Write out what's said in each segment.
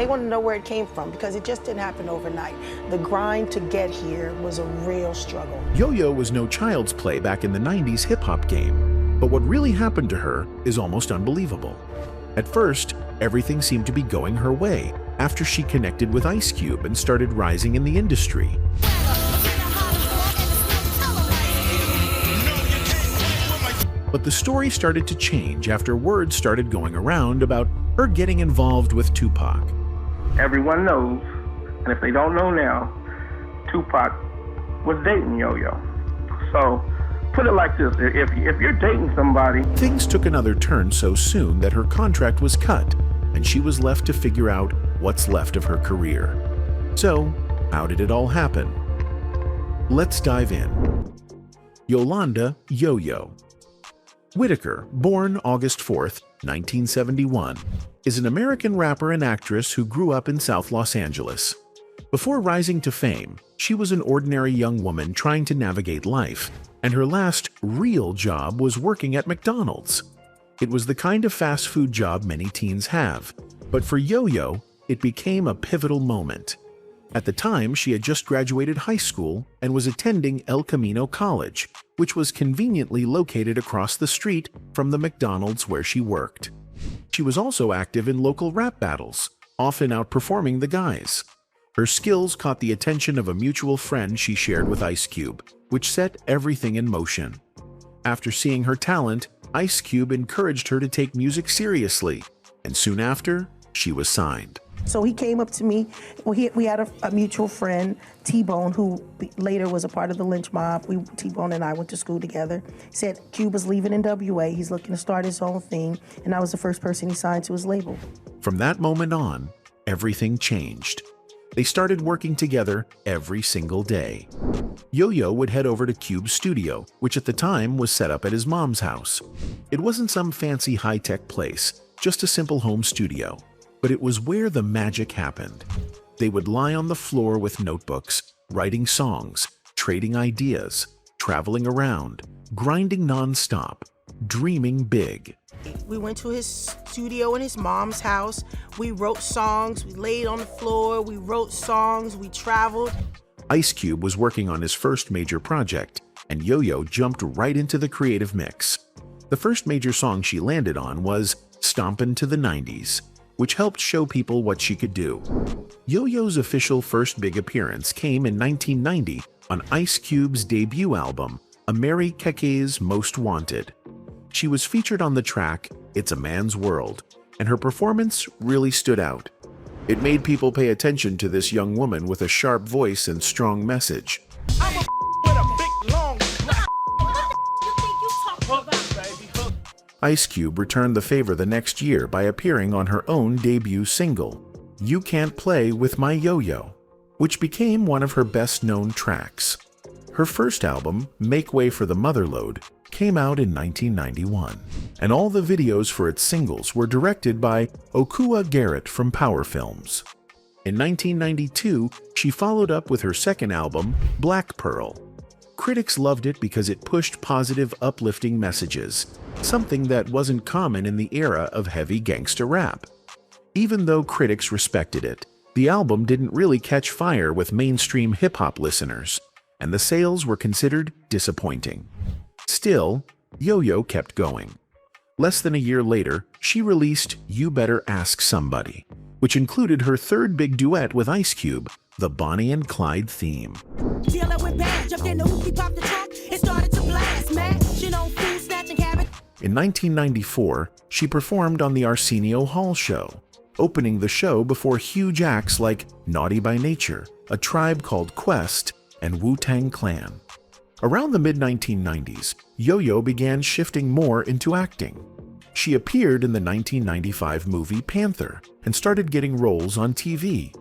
they want to know where it came from because it just didn't happen overnight. The grind to get here was a real struggle. Yoyo was no child's play back in the 90s hip-hop game, but what really happened to her is almost unbelievable. At first, everything seemed to be going her way after she connected with Ice Cube and started rising in the industry. But the story started to change after word started going around about her getting involved with Tupac. Everyone knows, and if they don't know now, Tupac was dating Yoyo. So, put it like this, if you're dating somebody... Things took another turn so soon that her contract was cut, and she was left to figure out what's left of her career. So, how did it all happen? Let's dive in. Yolanda Yoyo Whitaker, born August 4th, 1971, is an American rapper and actress who grew up in South Los Angeles. Before rising to fame, she was an ordinary young woman trying to navigate life, and her last real job was working at McDonald's. It was the kind of fast food job many teens have, but for Yoyo, it became a pivotal moment. At the time, she had just graduated high school and was attending El Camino College, which was conveniently located across the street from the McDonald's where she worked. She was also active in local rap battles, often outperforming the guys. Her skills caught the attention of a mutual friend she shared with Ice Cube, which set everything in motion. After seeing her talent, Ice Cube encouraged her to take music seriously, and soon after, she was signed. So he came up to me. Well, we had a mutual friend, T-Bone, who later was a part of the lynch mob. T-Bone and I went to school together. He said Cube was leaving NWA. He's looking to start his own thing, and I was the first person he signed to his label. From that moment on, everything changed. They started working together every single day. Yoyo would head over to Cube's studio, which at the time was set up at his mom's house. It wasn't some fancy high-tech place, just a simple home studio. But it was where the magic happened. They would lie on the floor with notebooks, writing songs, trading ideas, traveling around, grinding non-stop, dreaming big. We went to his studio in his mom's house. We wrote songs, we laid on the floor, we wrote songs, we traveled. Ice Cube was working on his first major project, and Yoyo jumped right into the creative mix. The first major song she landed on was Stompin' to the 90s, which helped show people what she could do. Yoyo's official first big appearance came in 1990 on Ice Cube's debut album, Ameri Keke's Most Wanted. She was featured on the track It's a Man's World, and her performance really stood out. It made people pay attention to this young woman with a sharp voice and strong message. Ice Cube returned the favor the next year by appearing on her own debut single, You Can't Play With My Yo-Yo, which became one of her best-known tracks. Her first album, Make Way for the Motherlode, came out in 1991, and all the videos for its singles were directed by Okua Garrett from Power Films. In 1992, she followed up with her second album, Black Pearl. Critics loved it because it pushed positive, uplifting messages, something that wasn't common in the era of heavy gangsta rap. Even though critics respected it, the album didn't really catch fire with mainstream hip-hop listeners, and the sales were considered disappointing. Still, Yoyo kept going. Less than a year later, she released You Better Ask Somebody, which included her third big duet with Ice Cube, the Bonnie and Clyde theme. In 1994, she performed on the Arsenio Hall show, opening the show before huge acts like Naughty by Nature, A Tribe Called Quest, and Wu-Tang Clan. Around the mid-1990s, Yoyo began shifting more into acting. She appeared in the 1995 movie Panther and started getting roles on TV.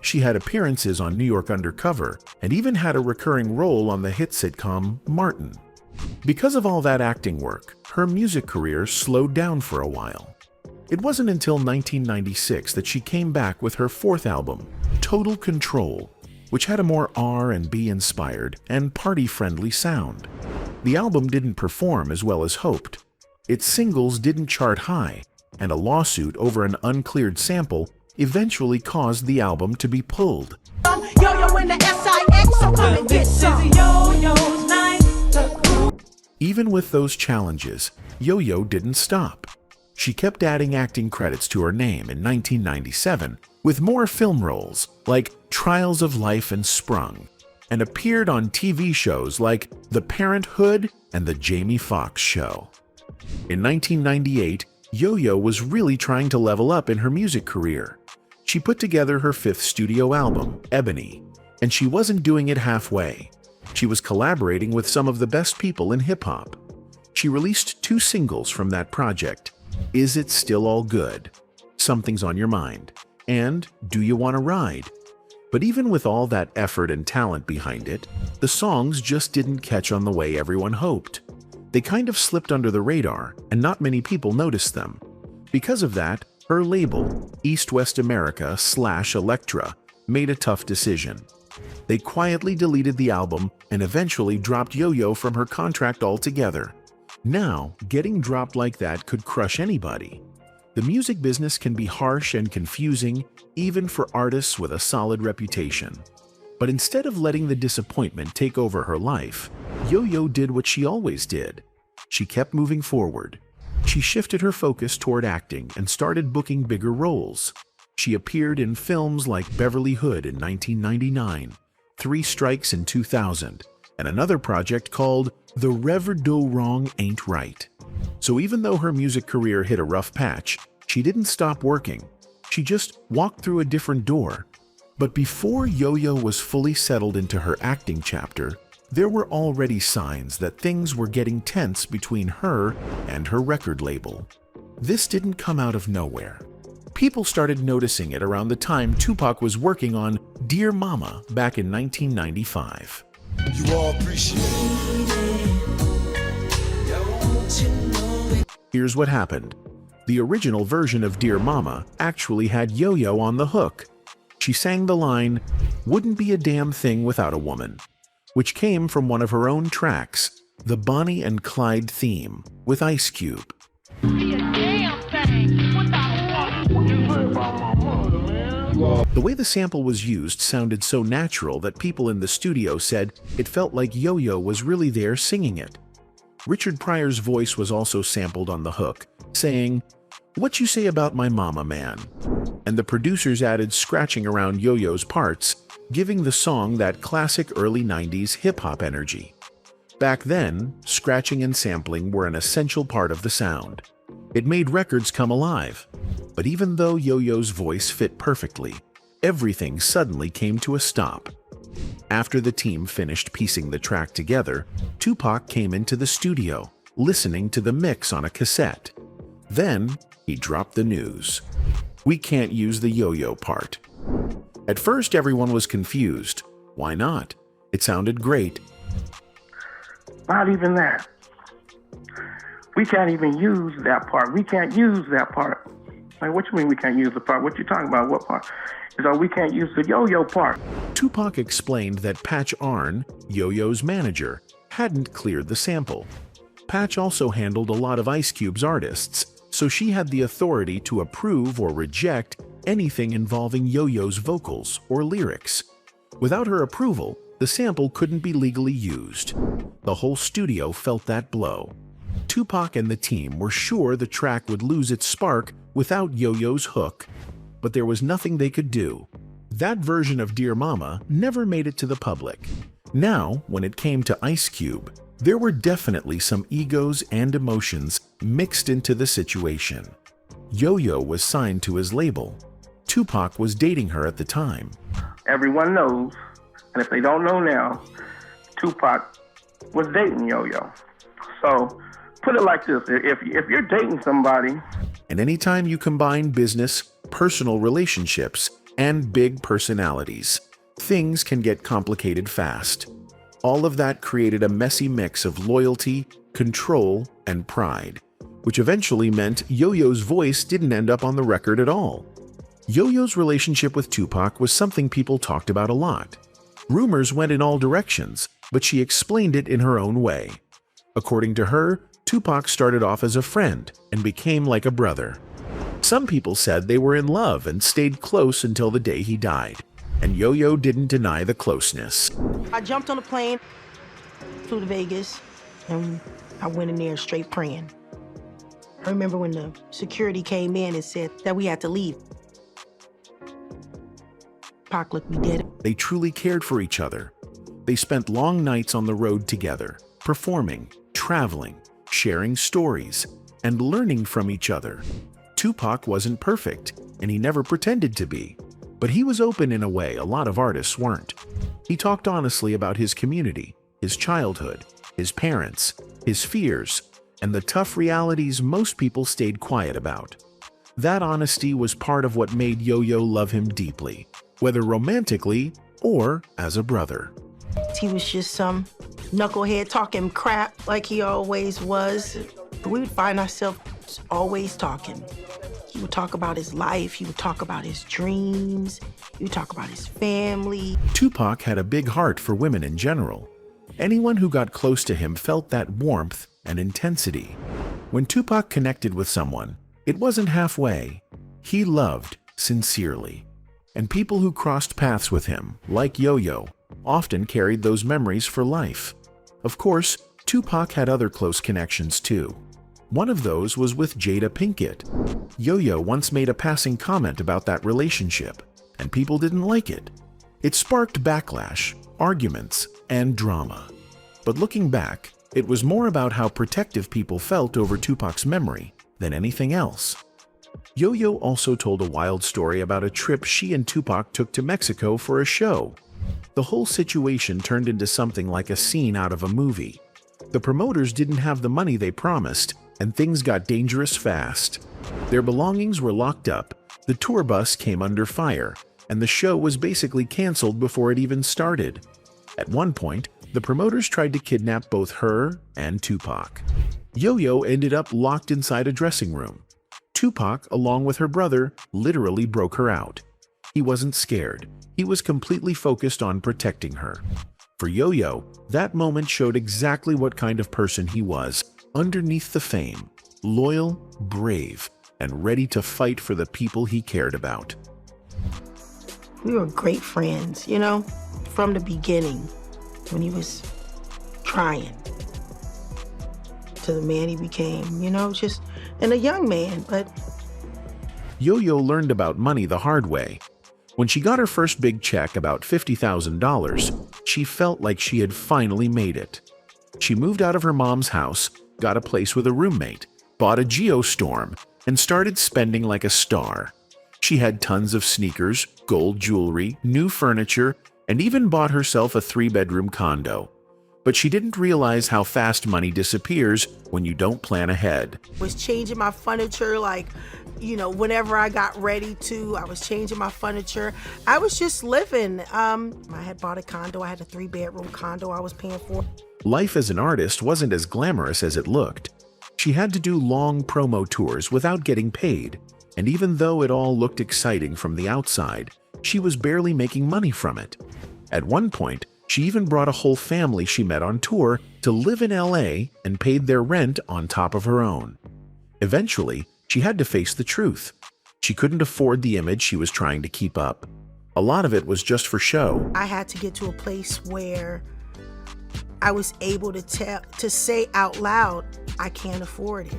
She had appearances on New York Undercover and even had a recurring role on the hit sitcom Martin. Because of all that acting work, her music career slowed down for a while. It wasn't until 1996 that she came back with her fourth album, Total Control, which had a more R&B inspired and party-friendly sound. The album didn't perform as well as hoped. Its singles didn't chart high, and a lawsuit over an uncleared sample eventually caused the album to be pulled. Yo-yo in the SIX, so come and get some. Yo-yo's night. Even with those challenges, Yoyo didn't stop. She kept adding acting credits to her name in 1997 with more film roles like Trials of Life and Sprung, and appeared on TV shows like The Parenthood and The Jamie Foxx Show. In 1998, Yoyo was really trying to level up in her music career. She put together her 5th studio album, Ebony, and she wasn't doing it halfway. She was collaborating with some of the best people in hip-hop. She released 2 singles from that project, Is It Still All Good? Something's on Your Mind, and Do You Want to Ride? But even with all that effort and talent behind it, the songs just didn't catch on the way everyone hoped. They kind of slipped under the radar, and not many people noticed them. Because of that, her label, East West America / Elektra, made a tough decision. They quietly deleted the album and eventually dropped Yoyo from her contract altogether. Now, getting dropped like that could crush anybody. The music business can be harsh and confusing, even for artists with a solid reputation. But instead of letting the disappointment take over her life, Yoyo did what she always did. She kept moving forward. She shifted her focus toward acting and started booking bigger roles. She appeared in films like Beverly Hood in 1999, 3 Strikes in 2000, and another project called The Rever Do Wrong Ain't Right. So even though her music career hit a rough patch, she didn't stop working. She just walked through a different door. But before Yoyo was fully settled into her acting chapter, there were already signs that things were getting tense between her and her record label. This didn't come out of nowhere. People started noticing it around the time Tupac was working on Dear Mama back in 1995. You all appreciate it. Here's what happened. The original version of Dear Mama actually had Yoyo on the hook. She sang the line, "Wouldn't be a damn thing without a woman," which came from one of her own tracks, the Bonnie and Clyde theme with Ice Cube. The way the sample was used sounded so natural that people in the studio said it felt like Yoyo was really there singing it. Richard Pryor's voice was also sampled on the hook, saying, "What you say about my mama, man?" And the producers added scratching around Yoyo's parts, giving the song that classic early 90s hip-hop energy. Back then, scratching and sampling were an essential part of the sound. It made records come alive. But even though Yoyo's voice fit perfectly, everything suddenly came to a stop. After the team finished piecing the track together, Tupac came into the studio, listening to the mix on a cassette. Then, he dropped the news. "We can't use the Yoyo part." At first, everyone was confused. Why not? It sounded great. Not even that. We can't even use that part. We can't use that part. Like, what you mean we can't use the part? What you talking about? What part? So we can't use the Yoyo part. Tupac explained that Patch Arn, Yoyo's manager, hadn't cleared the sample. Patch also handled a lot of Ice Cube's artists, so she had the authority to approve or reject anything involving Yoyo's vocals or lyrics. Without her approval, the sample couldn't be legally used. The whole studio felt that blow. Tupac and the team were sure the track would lose its spark without Yoyo's hook, but there was nothing they could do. That version of Dear Mama never made it to the public. Now, when it came to Ice Cube, there were definitely some egos and emotions mixed into the situation. Yoyo was signed to his label. Tupac was dating her at the time. Everyone knows, and if they don't know now, Tupac was dating Yoyo. So put it like this, if you're dating somebody... And anytime you combine business, personal relationships, and big personalities, things can get complicated fast. All of that created a messy mix of loyalty, control, and pride, which eventually meant Yoyo's voice didn't end up on the record at all. Yoyo's relationship with Tupac was something people talked about a lot. Rumors went in all directions, but she explained it in her own way. According to her, Tupac started off as a friend and became like a brother. Some people said they were in love and stayed close until the day he died, and Yo-Yo didn't deny the closeness. I jumped on a plane, flew to Vegas, and I went in there straight praying. I remember when the security came in and said that we had to leave. Pac looked me dead. They truly cared for each other. They spent long nights on the road together, performing, traveling, sharing stories, and learning from each other. Tupac wasn't perfect, and he never pretended to be, but he was open in a way a lot of artists weren't. He talked honestly about his community, his childhood, his parents, his fears, and the tough realities most people stayed quiet about. That honesty was part of what made Yo-Yo love him deeply, whether romantically or as a brother. He was just some knucklehead talking crap like he always was. We would find ourselves always talking. He would talk about his life, he would talk about his dreams, he would talk about his family. Tupac had a big heart for women in general. Anyone who got close to him felt that warmth and intensity. When Tupac connected with someone, it wasn't halfway. He loved sincerely. And people who crossed paths with him, like Yo-Yo, often carried those memories for life. Of course, Tupac had other close connections too. One of those was with Jada Pinkett. Yo-Yo once made a passing comment about that relationship, and people didn't like it. It sparked backlash, arguments, and drama. But looking back, it was more about how protective people felt over Tupac's memory than anything else. Yo-Yo also told a wild story about a trip she and Tupac took to Mexico for a show. The whole situation turned into something like a scene out of a movie. The promoters didn't have the money they promised, and things got dangerous fast. Their belongings were locked up, the tour bus came under fire, and the show was basically canceled before it even started. At one point, the promoters tried to kidnap both her and Tupac. Yo-Yo ended up locked inside a dressing room. Tupac, along with her brother, literally broke her out. He wasn't scared. He was completely focused on protecting her. For Yo-Yo, that moment showed exactly what kind of person he was underneath the fame: loyal, brave, and ready to fight for the people he cared about. We were great friends, you know, from the beginning, when he was trying, to the man he became, you know, just, and a young man, but... Yo-Yo learned about money the hard way. When she got her first big check, about $50,000, she felt like she had finally made it. She moved out of her mom's house, got a place with a roommate, bought a Geostorm, and started spending like a star. She had tons of sneakers, gold jewelry, new furniture, and even bought herself a 3-bedroom condo. But she didn't realize how fast money disappears when you don't plan ahead. Was changing my furniture, like, you know, whenever I got ready to, I was changing my furniture. I was just living. I had bought a condo. I had a 3-bedroom condo I was paying for. Life as an artist wasn't as glamorous as it looked. She had to do long promo tours without getting paid, and even though it all looked exciting from the outside, she was barely making money from it. At one point, she even brought a whole family she met on tour to live in LA and paid their rent on top of her own. Eventually, she had to face the truth. She couldn't afford the image she was trying to keep up. A lot of it was just for show. I had to get to a place where I was able to say out loud, I can't afford it.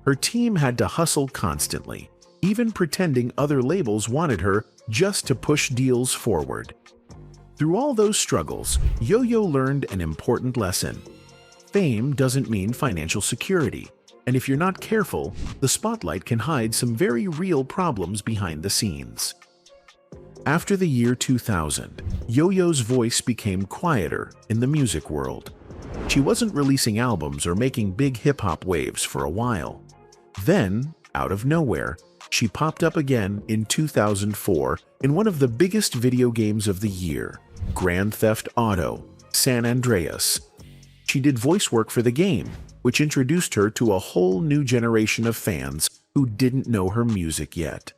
Her team had to hustle constantly, even pretending other labels wanted her just to push deals forward. Through all those struggles, Yo-Yo learned an important lesson. Fame doesn't mean financial security, and if you're not careful, the spotlight can hide some very real problems behind the scenes. After the year 2000, Yo-Yo's voice became quieter in the music world. She wasn't releasing albums or making big hip-hop waves for a while. Then, out of nowhere, she popped up again in 2004 in one of the biggest video games of the year, Grand Theft Auto: San Andreas. She did voice work for the game, which introduced her to a whole new generation of fans who didn't know her music yet.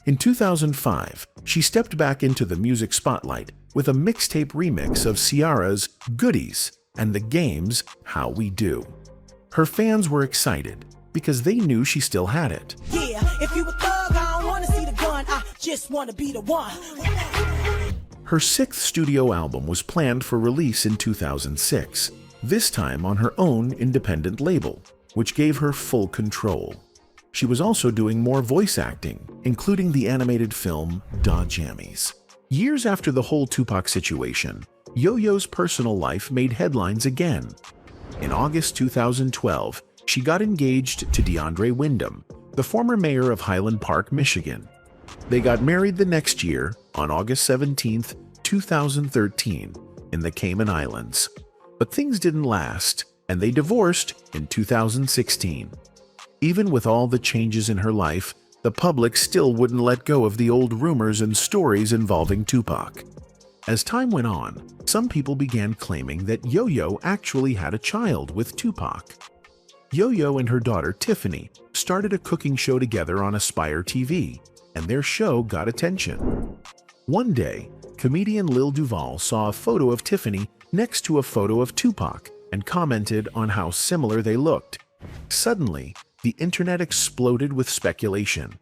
In 2005, she stepped back into the music spotlight with a mixtape remix of Ciara's Goodies and the game's How We Do. Her fans were excited because they knew she still had it. Yeah, if you a thug, just wanna be the one. Her sixth studio album was planned for release in 2006, this time on her own independent label, which gave her full control. She was also doing more voice acting, including the animated film Da Jammies. Years after the whole Tupac situation, Yoyo's personal life made headlines again. In August 2012, she got engaged to DeAndre Wyndham, the former mayor of Highland Park, Michigan. They got married the next year, on August 17, 2013, in the Cayman Islands. But things didn't last, and they divorced in 2016. Even with all the changes in her life, the public still wouldn't let go of the old rumors and stories involving Tupac. As time went on, some people began claiming that Yoyo actually had a child with Tupac. Yoyo and her daughter Tiffany started a cooking show together on Aspire TV, and their show got attention. One day, comedian Lil Duval saw a photo of Tiffany next to a photo of Tupac and commented on how similar they looked. Suddenly, the internet exploded with speculation.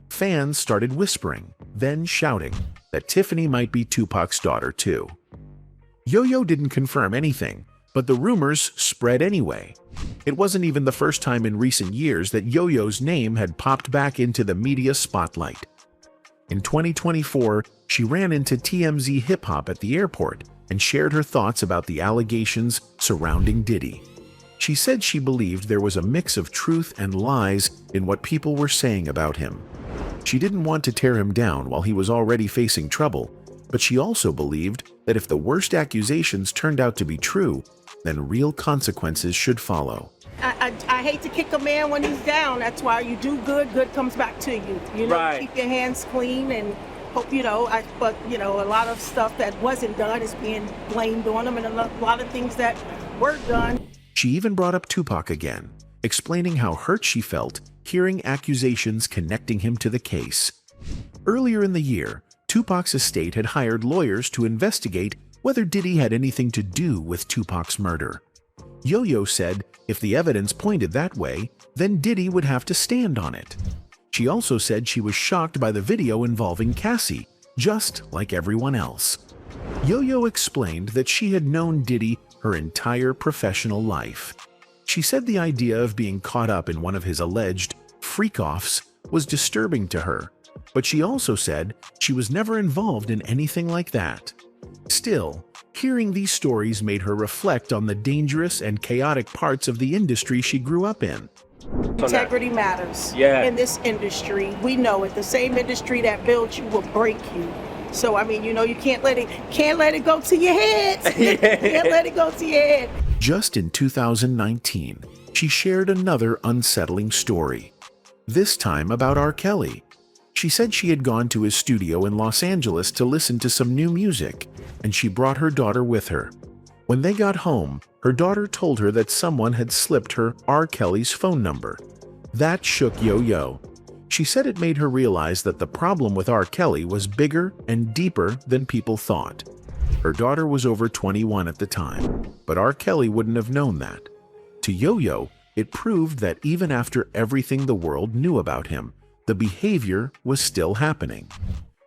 Fans started whispering, then shouting, that Tiffany might be Tupac's daughter too. Yoyo didn't confirm anything, but the rumors spread anyway. It wasn't even the first time in recent years that Yoyo's name had popped back into the media spotlight. In 2024, she ran into TMZ Hip Hop at the airport and shared her thoughts about the allegations surrounding Diddy. She said she believed there was a mix of truth and lies in what people were saying about him. She didn't want to tear him down while he was already facing trouble, but she also believed that if the worst accusations turned out to be true, then real consequences should follow. I hate to kick a man when he's down. That's why you do good, good comes back to you. You know, Right. Keep your hands clean and hope, but a lot of stuff that wasn't done is being blamed on them, and a lot of things that were done. She even brought up Tupac again, explaining how hurt she felt hearing accusations connecting him to the case. Earlier in the year, Tupac's estate had hired lawyers to investigate whether Diddy had anything to do with Tupac's murder. Yoyo said if the evidence pointed that way, then Diddy would have to stand on it. She also said she was shocked by the video involving Cassie, just like everyone else. Yoyo explained that she had known Diddy her entire professional life. She said the idea of being caught up in one of his alleged freak-offs was disturbing to her, but she also said she was never involved in anything like that. Still, hearing these stories made her reflect on the dangerous and chaotic parts of the industry she grew up in. Integrity matters. Yeah. In this industry, we know it. The same industry that built you will break you. So you can't let it go to your head. Can't let it go to your head. Just in 2019, she shared another unsettling story, this time about R. Kelly. She said she had gone to his studio in Los Angeles to listen to some new music, and she brought her daughter with her. When they got home, her daughter told her that someone had slipped her R. Kelly's phone number. That shook Yoyo. She said it made her realize that the problem with R. Kelly was bigger and deeper than people thought. Her daughter was over 21 at the time, but R. Kelly wouldn't have known that. To Yoyo, it proved that even after everything the world knew about him, the behavior was still happening.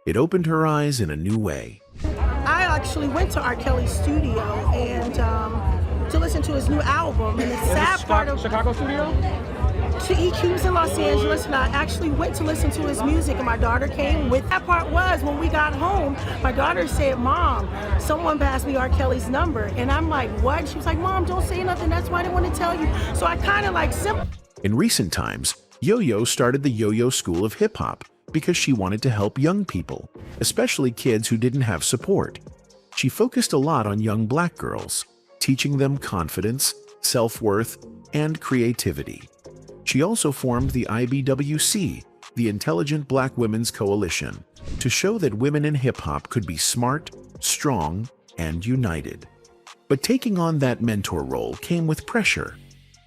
It opened her eyes in a new way. I actually went to R. Kelly's studio and to listen to his new album. And the sad part of Chicago studio? he was in Los Angeles, and I actually went to listen to his music, and my daughter came with. That part was when we got home, my daughter said, "Mom, someone passed me R. Kelly's number," and I'm like, "What?" And she was like, "Mom, don't say nothing. That's why I didn't want to tell you." So I kind of simple. In recent times, Yoyo started the Yo-Yo School of Hip Hop because she wanted to help young people, especially kids who didn't have support. She focused a lot on young black girls, teaching them confidence, self-worth, and creativity. She also formed the IBWC, the Intelligent Black Women's Coalition, to show that women in hip-hop could be smart, strong, and united. But taking on that mentor role came with pressure.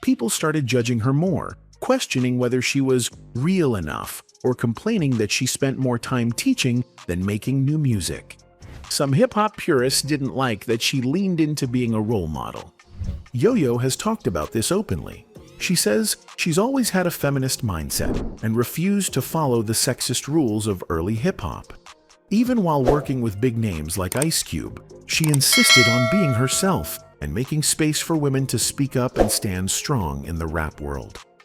People started judging her more, questioning whether she was real enough, or complaining that she spent more time teaching than making new music. Some hip-hop purists didn't like that she leaned into being a role model. Yoyo has talked about this openly. She says she's always had a feminist mindset and refused to follow the sexist rules of early hip-hop. Even while working with big names like Ice Cube, she insisted on being herself and making space for women to speak up and stand strong in the rap world.